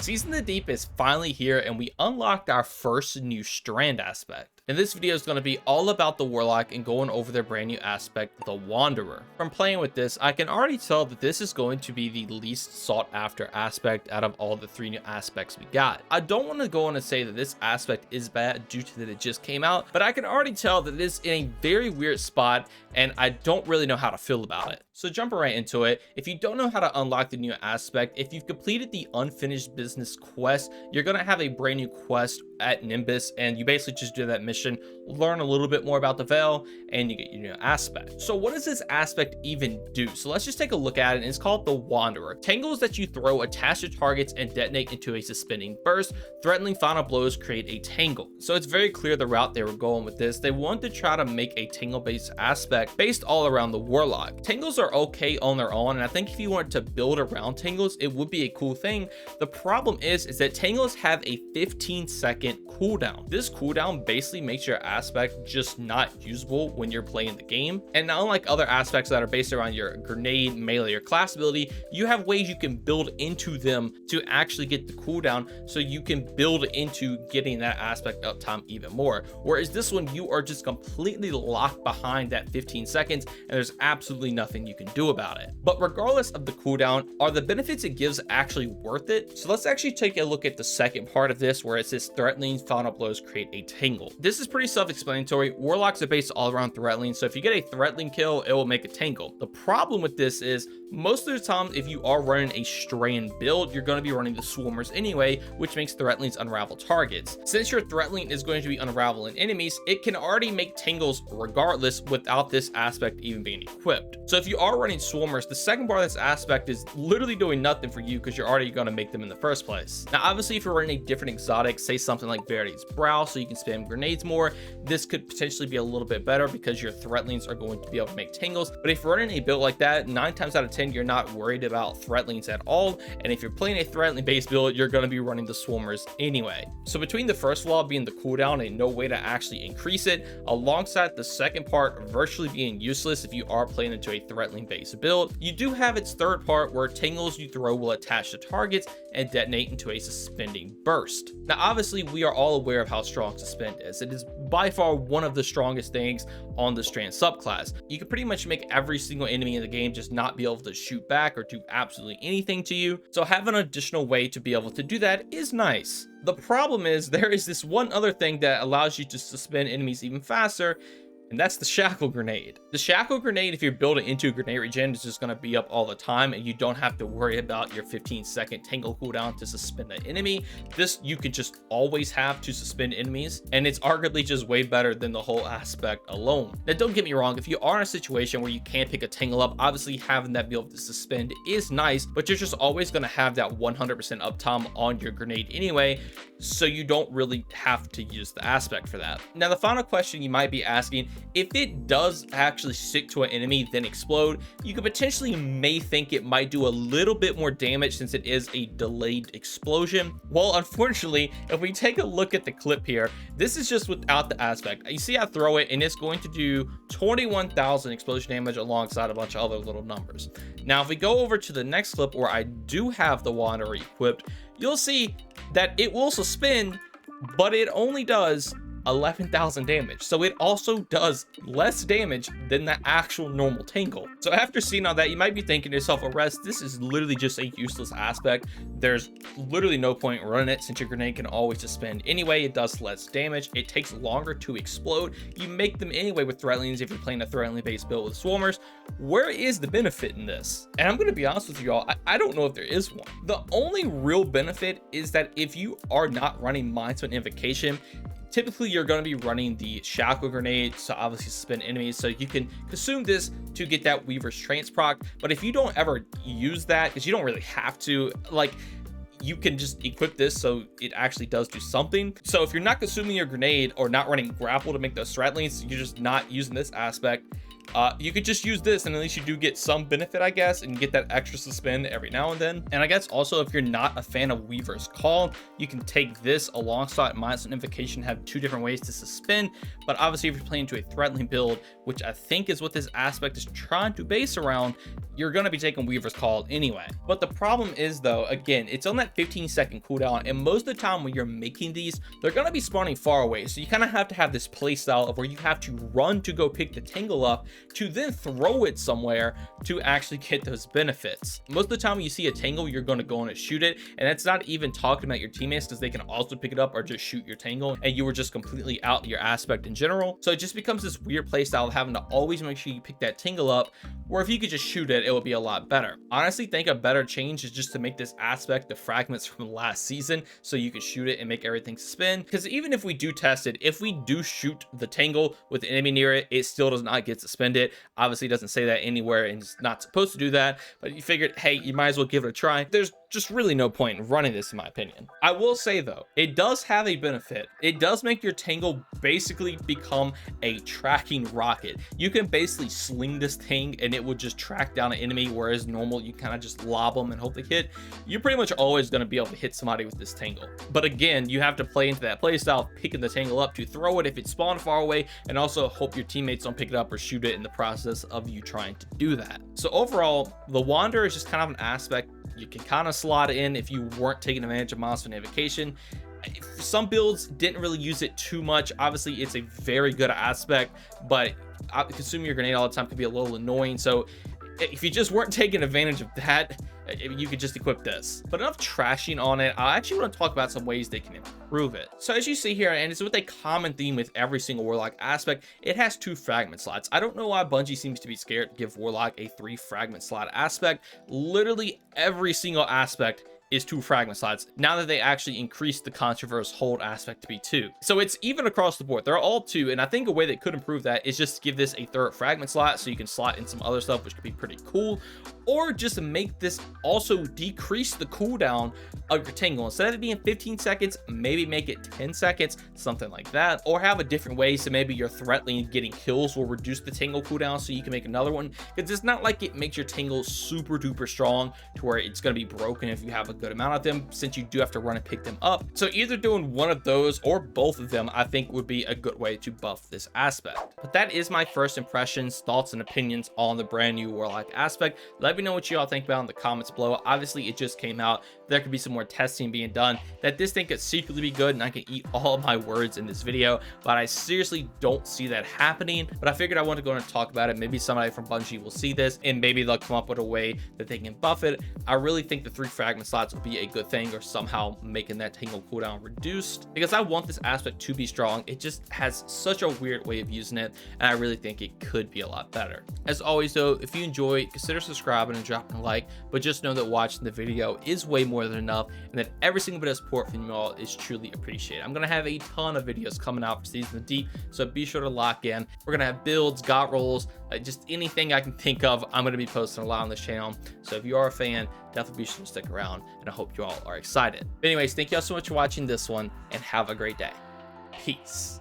Season of the Deep is finally here, and we unlocked our first new strand aspect. And this video is going to be all about the Warlock and going over their brand new aspect, the Wanderer. From playing with this, I can already tell that this is going to be the least sought after aspect out of all the 3 new aspects we got. I don't want to go on and say that this aspect is bad due to that it just came out, but I can already tell that it is in a very weird spot, and I don't really know how to feel about it. So jumping right into it, if you don't know how to unlock the new aspect, if you've completed the unfinished business quest, you're going to have a brand new quest at Nimbus, and you basically just do that mission, learn a little bit more about the Veil, and you get your new aspect. So what does this aspect even do? So let's just take a look at it. It's called the Wanderer. Tangles that you throw attach to targets and detonate into a suspending burst. Threatening final blows create a tangle. So it's very clear the route they were going with this. They wanted to try to make a tangle based aspect based all around the Warlock. Tangles are okay on their own, and I think if you wanted to build around tangles, it would be a cool thing. The problem is that tangles have a 15-second cooldown. This cooldown basically makes your aspect just not usable when you're playing the game. And not unlike other aspects that are based around your grenade, melee, or class ability, you have ways you can build into them to actually get the cooldown, so you can build into getting that aspect uptime even more. Whereas this one, you are just completely locked behind that 15 seconds, and there's absolutely nothing you can do about it. But regardless of the cooldown, are the benefits it gives actually worth it? So let's actually take a look at the second part of this, where it says threatening final blows create a tangle. This is pretty self-explanatory. Warlocks are based all around threatening, so if you get a threatening kill, it will make a tangle. The problem with this is most of the time, if you are running a strand build, you're going to be running the swarmers anyway, which makes threatenings unravel targets. Since your threatening is going to be unraveling enemies, it can already make tangles regardless without this aspect even being equipped. So if you are running swarmers, the second part of this aspect is literally doing nothing for you because you're already going to make them in the first place. Now obviously, if you're running a different exotic, say something like Verity's Brow, so you can spam grenades more, this could potentially be a little bit better because your threatenings are going to be able to make tangles. But if you're running a build like that, 9 times out of 10 you're not worried about threatenings at all, and if you're playing a threatening based build, you're going to be running the swarmers anyway. So between the first flaw being the cooldown and no way to actually increase it, alongside the second part virtually being useless if you are playing into a threatening based build, you do have its third part where tangles you throw will attach to targets and detonate into a suspending burst. Now obviously, we are all aware of how strong suspend is. It is by far one of the strongest things on the strand subclass. You can pretty much make every single enemy in the game just not be able to shoot back or do absolutely anything to you. So having an additional way to be able to do that is nice. The problem is there is this one other thing that allows you to suspend enemies even faster, and that's the shackle grenade. The shackle grenade, if you're building into a grenade regen, is just going to be up all the time, and you don't have to worry about your 15-second tangle cooldown to suspend an enemy. This you can just always have to suspend enemies, and it's arguably just way better than the whole aspect alone. Now don't get me wrong, if you are in a situation where you can't pick a tangle up, obviously having that be able to suspend is nice, but you're just always going to have that 100% uptime on your grenade anyway, so you don't really have to use the aspect for that. Now the final question you might be asking, if it does actually stick to an enemy then explode, you could potentially may think it might do a little bit more damage since it is a delayed explosion. Well, unfortunately, if we take a look at the clip here, this is just without the aspect. You see I throw it and it's going to do 21,000 explosion damage alongside a bunch of other little numbers. Now if we go over to the next clip where I do have the Wanderer equipped, you'll see that it will suspend, but it only does 11,000 damage. So it also does less damage than the actual normal tangle. So after seeing all that, you might be thinking to yourself, Arrest, this is literally just a useless aspect. There's literally no point in running it since your grenade can always suspend anyway. It does less damage. It takes longer to explode. You make them anyway with threatenings if you're playing a threatening based build with swarmers. Where is the benefit in this? And I'm going to be honest with you all, I don't know if there is one. The only real benefit is that if you are not running Mindspin Invocation, typically you're going to be running the shackle grenade to obviously suspend enemies, so you can consume this to get that Weaver's Trance proc. But if you don't ever use that, because you don't really have to, like, you can just equip this so it actually does do something. So if you're not consuming your grenade or not running grapple to make those threatenings, you're just not using this aspect, you could just use this and at least you do get some benefit, I guess, and get that extra suspend every now and then. And I guess also if you're not a fan of Weaver's Call, you can take this alongside Mindspin Invocation, have 2 different ways to suspend. But obviously if you're playing to a threatening build, which I think is what this aspect is trying to base around, you're going to be taking Weaver's Call anyway. But the problem is though, again, it's on that 15-second cooldown, and most of the time when you're making these, they're going to be spawning far away. So you kind of have to have this playstyle of where you have to run to go pick the tingle up to then throw it somewhere to actually get those benefits. Most of the time when you see a tingle, you're going to go on and shoot it, and that's not even talking about your teammates, because they can also pick it up or just shoot your tingle, and you were just completely out your aspect in general. So it just becomes this weird playstyle of having to always make sure you pick that tingle up, where if you could just shoot it, it would be a lot better. Honestly, think a better change is just to make this aspect the fragments from last season, so you can shoot it and make everything spin. Because even if we do test it, if we do shoot the tingle with the enemy near it, it still does not get suspended. Obviously, it doesn't say that anywhere, and it's not supposed to do that, but you figured, hey, you might as well give it a try. There's just really no point in running this, in my opinion. I will say though, it does have a benefit. It does make your tingle basically become a tracking rocket. You can basically sling this thing and it will just track down an enemy, whereas normal you kind of just lob them and hope they hit. You're pretty much always going to be able to hit somebody with this tingle. But again, you have to play into that play style, picking the tingle up to throw it if it's spawned far away, and also hope your teammates don't pick it up or shoot it in the process of you trying to do that. So overall, the Wanderer is just kind of an aspect you can kind of slot in if you weren't taking advantage of monster navigation. Some builds didn't really use it too much. Obviously, it's a very good aspect, but consuming your grenade all the time could be a little annoying. So if you just weren't taking advantage of that, you could just equip this. But enough trashing on it. I actually want to talk about some ways they can improve it. So as you see here, and it's with a common theme with every single Warlock aspect, it has 2 fragment slots. I don't know why Bungie seems to be scared to give Warlock a 3 fragment slot aspect. Literally every single aspect is 2 fragment slots now that they actually increased the controversial hold aspect to be 2. So it's even across the board. They're all 2, and I think a way that could improve that is just give this a 3rd fragment slot so you can slot in some other stuff, which could be pretty cool, or just make this also decrease the cooldown of your tingle. Instead of it being 15 seconds, maybe make it 10 seconds, something like that, or have a different way so maybe your threat lane getting kills will reduce the tingle cooldown so you can make another one, because it's not like it makes your tingle super duper strong to where it's going to be broken if you have a good amount of them, since you do have to run and pick them up. So either doing one of those or both of them, I think would be a good way to buff this aspect. But that is my first impressions, thoughts, and opinions on the brand new Warlock aspect. Let me know what you all think about in the comments below. Obviously, it just came out. There could be some more testing being done, that this thing could secretly be good and I can eat all of my words in this video, but I seriously don't see that happening. But I figured I want to go and talk about it. Maybe somebody from Bungie will see this and maybe they'll come up with a way that they can buff it. I really think the 3 fragment slots would be a good thing, or somehow making that tingle cooldown reduced, because I want this aspect to be strong. It just has such a weird way of using it, and I really think it could be a lot better. As always though, if you enjoy, consider subscribing and dropping a like, but just know that watching the video is way more than enough, and that every single bit of support from you all is truly appreciated. I'm gonna have a ton of videos coming out for Season of Deep, so be sure to lock in. We're gonna have builds, got rolls, just anything I can think of. I'm gonna be posting a lot on this channel, so if you are a fan, definitely be sure to stick around, and I hope you all are excited. But anyways, thank you all so much for watching this one, and have a great day. Peace.